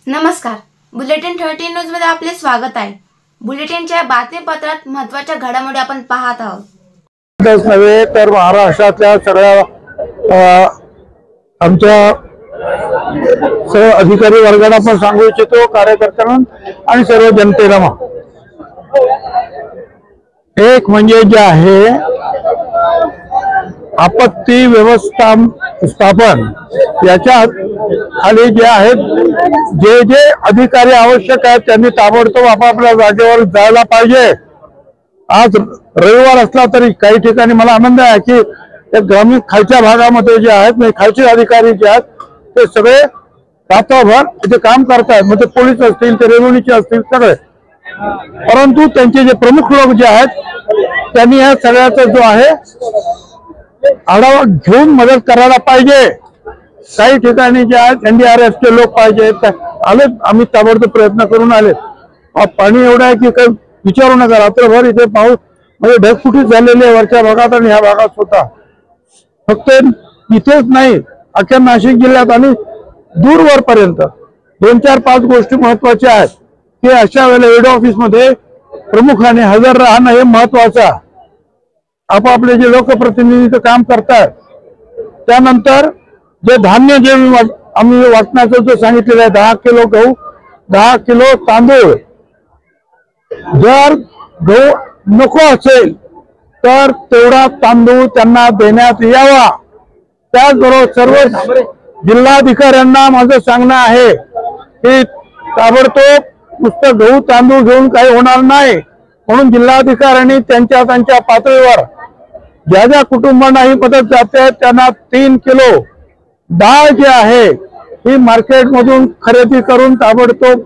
नमस्कार, bulletin 13 news मध्ये आपले स्वागत आहे। बुलेटिनच्या बातमीपत्रात महत्त्वाच्या घडामोडी आपण पाहत आहोत। नव्हे तर महाराष्ट्रातल्या सगळ्या आमच्या सर्व अधिकारी वर्गाला पण सांगू इच्छितो, कार्यकर्त्यांना आणि सर्व जनतेला। एक म्हणजे जे आहे आपत्ती व्यवस्थापन, याच्यात खाली जे आहेत जे अधिकारी आवश्यक आहेत त्यांनी ताबडतोब आपापल्या जागेवर जायला पाहिजे। आज रविवार असला तरी काही ठिकाणी मला आनंद आहे की ग्रामीण खालच्या भागामध्ये जे आहेत खालचे अधिकारी जे आहेत ते सगळे रात्रभर इथे काम करतात, म्हणजे पोलीस असतील ते रेव्हेन्यूचे असतील सगळे। परंतु त्यांचे जे प्रमुख लोक जे आहेत त्यांनी या सगळ्याचा जो आहे आढावा घेऊन मदत करायला पाहिजे। काही ठिकाणी जे आहेत NDRF चे लोक पाहिजे आले, आम्ही ताबडतोब प्रयत्न करून आले। पाणी एवढं आहे की काही विचारू नका, रात्रभर इथे पाऊस म्हणजे ढगफुटी झालेली आहे वरच्या भागात आणि ह्या भागात सुद्धा। फक्त इथेच नाही, अख्ख्या नाशिक जिल्ह्यात आणि दूरवरपर्यंत 2-4-5 गोष्टी महत्वाच्या आहेत की अशा वेळेला हेड ऑफिस मध्ये प्रमुखाने हजर राहणं हे महत्वाचं आहे। आपापले जे लोकप्रतिनिधी काम करतात, त्यानंतर जे धान्य जे आम्ही वाटण्याचं जो सांगितलेलं आहे 10 किलो गहू 10 किलो तांदूळ, जर गहू नको असेल तर तेवढा तांदूळ त्यांना देण्यात यावा। त्याचबरोबर सर्व जिल्हाधिकाऱ्यांना माझं सांगणं आहे की ताबडतोब नुसतं गहू तांदूळ घेऊन काही होणार नाही, म्हणून जिल्हाधिकाऱ्यांनी त्यांच्या पातळीवर ज्या ज्या कुटुंबांना ही मदत जाते त्यांना 3 किलो डाळ जी आहे ही मार्केटमधून खरेदी करून ताबडतोब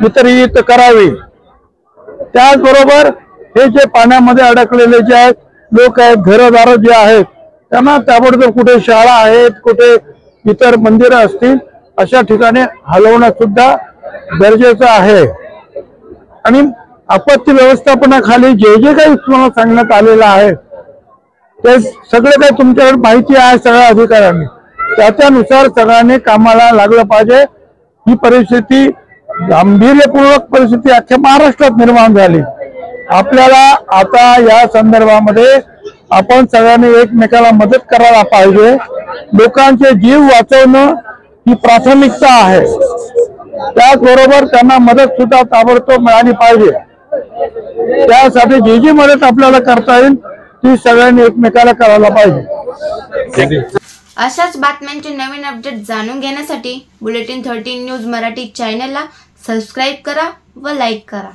वितरित करावी। त्याचबरोबर हे जे पाण्यामध्ये अडकलेले जे आहेत लोक आहेत, घरदार जे आहेत त्यांना ताबडतोब कुठे शाळा आहेत, कुठे इतर मंदिरं असतील अशा ठिकाणी हलवणं सुद्धा गरजेचं आहे। आणि आपत्ती व्यवस्थापनाखाली जे काही तुम्हाला सांगण्यात आलेलं आहे ते सगळे काही तुमच्याकडे माहिती आहे सगळ्या अधिकाऱ्यांनी, त्यानुसार सगळ्यांनी कामाला लागलं पाहिजे। ही परिस्थिती गांभीर्यपूर्वक परिस्थिती अख्ख्या महाराष्ट्रात निर्माण झाली। आपल्याला आता या संदर्भामध्ये आपण सगळ्यांनी एकमेकाला मदत करायला पाहिजे। लोकांचे जीव वाचवणं ही प्राथमिकता आहे, त्याचबरोबर त्यांना मदत सुद्धा ताबडतोब मिळाली पाहिजे। त्यासाठी जी मदत आपल्याला करता येईल ती सगळ्यांनी एकमेकाला करायला पाहिजे। अशाच बातम्यांचे नवीन अपडेट जाणून घेण्यासाठी बुलेटिन 13 न्यूज मराठी चॅनलला सबस्क्राईब करा व लाईक करा।